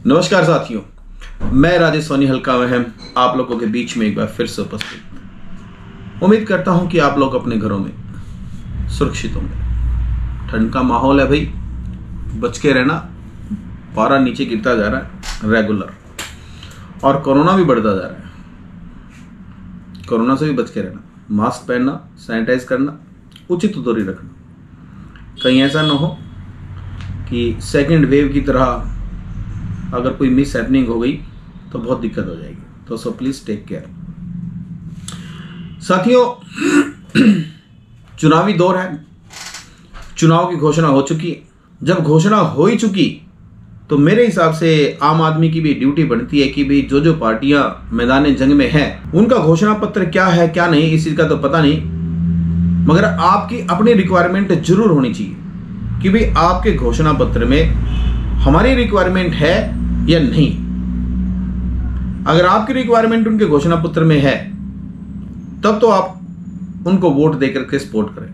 नमस्कार साथियों, मैं राजेश सोनी हल्का वहम आप लोगों के बीच में एक बार फिर से उपस्थित। उम्मीद करता हूं कि आप लोग अपने घरों में सुरक्षित होंगे। ठंड का माहौल है भाई, बच के रहना। पारा नीचे गिरता जा रहा है रेगुलर, और कोरोना भी बढ़ता जा रहा है। कोरोना से भी बच के रहना, मास्क पहनना, सैनिटाइज करना, उचित दूरी रखना। कहीं ऐसा ना हो कि सेकेंड वेव की तरह अगर कोई मिस हैपनिंग हो गई तो बहुत दिक्कत हो जाएगी। तो सो प्लीज टेक केयर। साथियों, चुनावी दौर है, चुनाव की घोषणा हो चुकी है। जब घोषणा हो ही चुकी तो मेरे हिसाब से आम आदमी की भी ड्यूटी बनती है कि भाई जो पार्टियां मैदान जंग में हैं उनका घोषणा पत्र क्या है क्या नहीं, इस चीज का तो पता नहीं, मगर आपकी अपनी रिक्वायरमेंट जरूर होनी चाहिए कि भाई आपके घोषणा पत्र में हमारी रिक्वायरमेंट है या नहीं। अगर आपकी रिक्वायरमेंट उनके घोषणा पत्र में है तब तो आप उनको वोट देकर के सपोर्ट करें,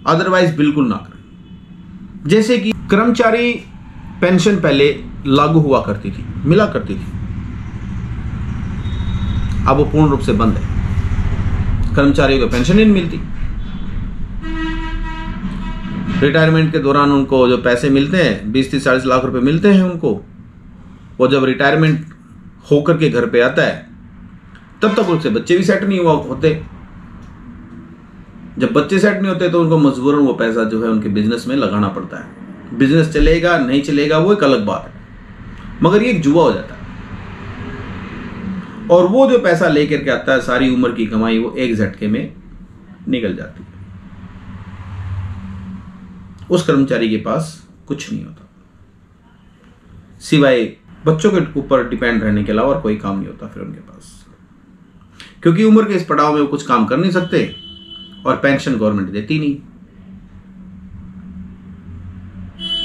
अदरवाइज बिल्कुल ना करें। जैसे कि कर्मचारी पेंशन पहले लागू हुआ करती थी, मिला करती थी, अब वो पूर्ण रूप से बंद है। कर्मचारियों को पेंशन नहीं मिलती। रिटायरमेंट के दौरान उनको जो पैसे मिलते हैं 20-30-40 लाख रुपए मिलते हैं उनको, वो जब रिटायरमेंट होकर के घर पे आता है तब तक उससे बच्चे भी सेट नहीं हुआ होते। जब बच्चे सेट नहीं होते तो उनको मजबूरन वो पैसा जो है उनके बिजनेस में लगाना पड़ता है। बिजनेस चलेगा नहीं चलेगा वो एक अलग बात है, मगर ये एक जुआ हो जाता है। और वो जो पैसा लेकर के आता है, सारी उम्र की कमाई वो एक झटके में निकल जाती है। उस कर्मचारी के पास कुछ नहीं होता, सिवाय बच्चों के ऊपर डिपेंड रहने के अलावा और कोई काम नहीं होता फिर उनके पास, क्योंकि उम्र के इस पड़ाव में वो कुछ काम कर नहीं सकते और पेंशन गवर्नमेंट देती नहीं।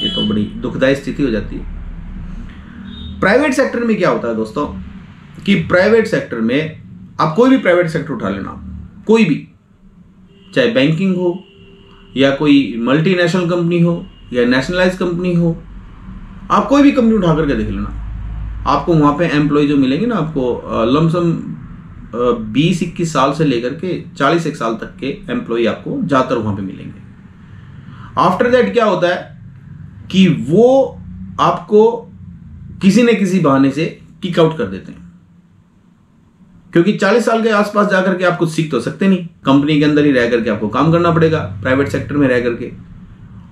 ये तो बड़ी दुखदायी स्थिति हो जाती है। प्राइवेट सेक्टर में क्या होता है दोस्तों कि प्राइवेट सेक्टर में आप कोई भी प्राइवेट सेक्टर उठा लेना, कोई भी, चाहे बैंकिंग हो या कोई मल्टीनेशनल कंपनी हो या नेशनलाइज कंपनी हो, आप कोई भी कंपनी उठा करके देख लेना, आपको वहां पे एम्प्लॉय जो मिलेंगे ना, आपको लमसम 20-21 साल से लेकर के 40 साल तक के एम्प्लॉय आपको ज्यादातर वहां पे मिलेंगे। आफ्टर दैट क्या होता है कि वो आपको किसी न किसी बहाने से किक आउट कर देते हैं, क्योंकि 40 साल के आसपास जाकर के आप कुछ सीख तो सकते नहीं। कंपनी के अंदर ही रह करके आपको काम करना पड़ेगा, प्राइवेट सेक्टर में रह करके।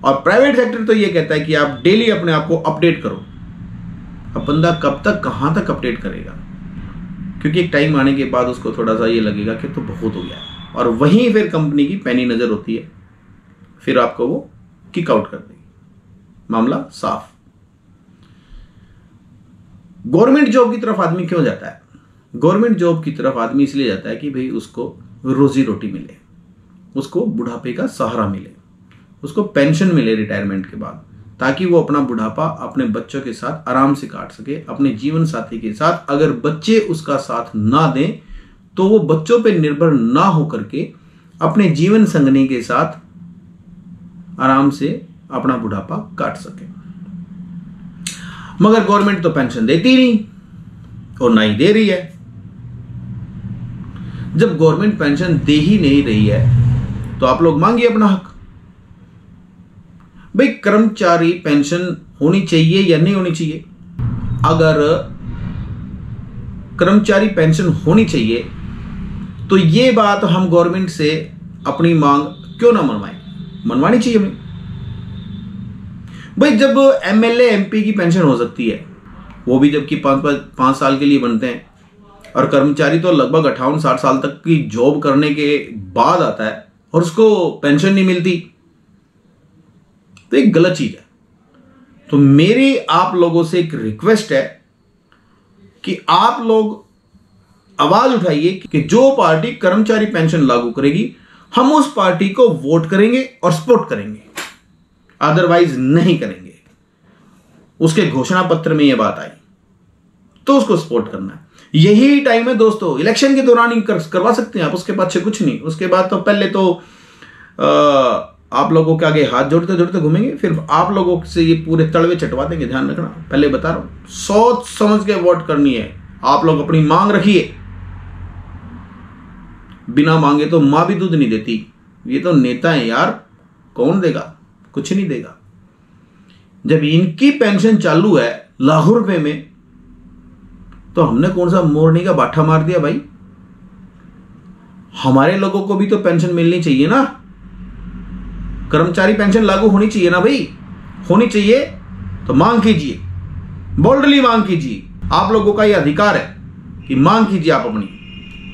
और प्राइवेट सेक्टर तो ये कहता है कि आप डेली अपने आप को अपडेट करो। अब बंदा कब तक कहां तक अपडेट करेगा, क्योंकि एक टाइम आने के बाद उसको थोड़ा सा ये लगेगा कि तो बहुत हो गया है, और वहीं फिर कंपनी की पैनी नजर होती है, फिर आपको वो किक आउट कर देगी। मामला साफ। गवर्नमेंट जॉब की तरफ आदमी क्यों जाता है? गवर्नमेंट जॉब की तरफ आदमी इसलिए जाता है कि भाई उसको रोजी रोटी मिले, उसको बुढ़ापे का सहारा मिले, उसको पेंशन मिले रिटायरमेंट के बाद, ताकि वो अपना बुढ़ापा अपने बच्चों के साथ आराम से काट सके, अपने जीवन साथी के साथ। अगर बच्चे उसका साथ ना दें तो वो बच्चों पे निर्भर ना होकर के अपने जीवन संगनी के साथ आराम से अपना बुढ़ापा काट सके। मगर गवर्नमेंट तो पेंशन देती नहीं और ना ही दे रही है। जब गवर्नमेंट पेंशन दे ही नहीं रही है तो आप लोग मांगिए अपना हक। भाई, कर्मचारी पेंशन होनी चाहिए या नहीं होनी चाहिए? अगर कर्मचारी पेंशन होनी चाहिए तो ये बात हम गवर्नमेंट से अपनी मांग क्यों ना मनवाएं? मनवानी चाहिए हमें। भाई, जब एमएलए एमपी की पेंशन हो सकती है, वो भी जबकि 5 साल के लिए बनते हैं, और कर्मचारी तो लगभग 58-60 साल तक की जॉब करने के बाद आता है और उसको पेंशन नहीं मिलती, तो एक गलत चीज है। तो मेरी आप लोगों से एक रिक्वेस्ट है कि आप लोग आवाज उठाइए कि जो पार्टी कर्मचारी पेंशन लागू करेगी हम उस पार्टी को वोट करेंगे और सपोर्ट करेंगे, अदरवाइज नहीं करेंगे। उसके घोषणा पत्र में यह बात आई तो उसको सपोर्ट करना है। यही टाइम है दोस्तों, इलेक्शन के दौरान ही करवा सकते हैं आप, उसके बाद से कुछ नहीं। उसके बाद तो पहले तो आप लोगों के आगे हाथ जोड़ते जोड़ते घूमेंगे, फिर आप लोगों से ये पूरे तड़वे चटवा देंगे। ध्यान रखना, पहले बता रहा हूं, सोच समझ के वोट करनी है। आप लोग अपनी मांग रखिए, बिना मांगे तो मां भी दूध नहीं देती। ये तो नेता है यार, कौन देगा? कुछ नहीं देगा। जब इनकी पेंशन चालू है लाखों रुपए में, तो हमने कौन सा मोरनी का बाठा मार दिया भाई? हमारे लोगों को भी तो पेंशन मिलनी चाहिए ना, कर्मचारी पेंशन लागू होनी चाहिए ना भाई। होनी चाहिए तो मांग कीजिए, बोल्डली मांग कीजिए। आप लोगों का यह अधिकार है कि मांग कीजिए आप अपनी,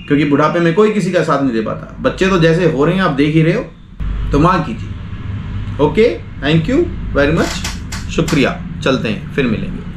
क्योंकि बुढ़ापे में कोई किसी का साथ नहीं दे पाता। बच्चे तो जैसे हो रहे हैं आप देख ही रहे हो, तो मांग कीजिए। Okay, thank you very much, शुक्रिया। चलते हैं, फिर मिलेंगे।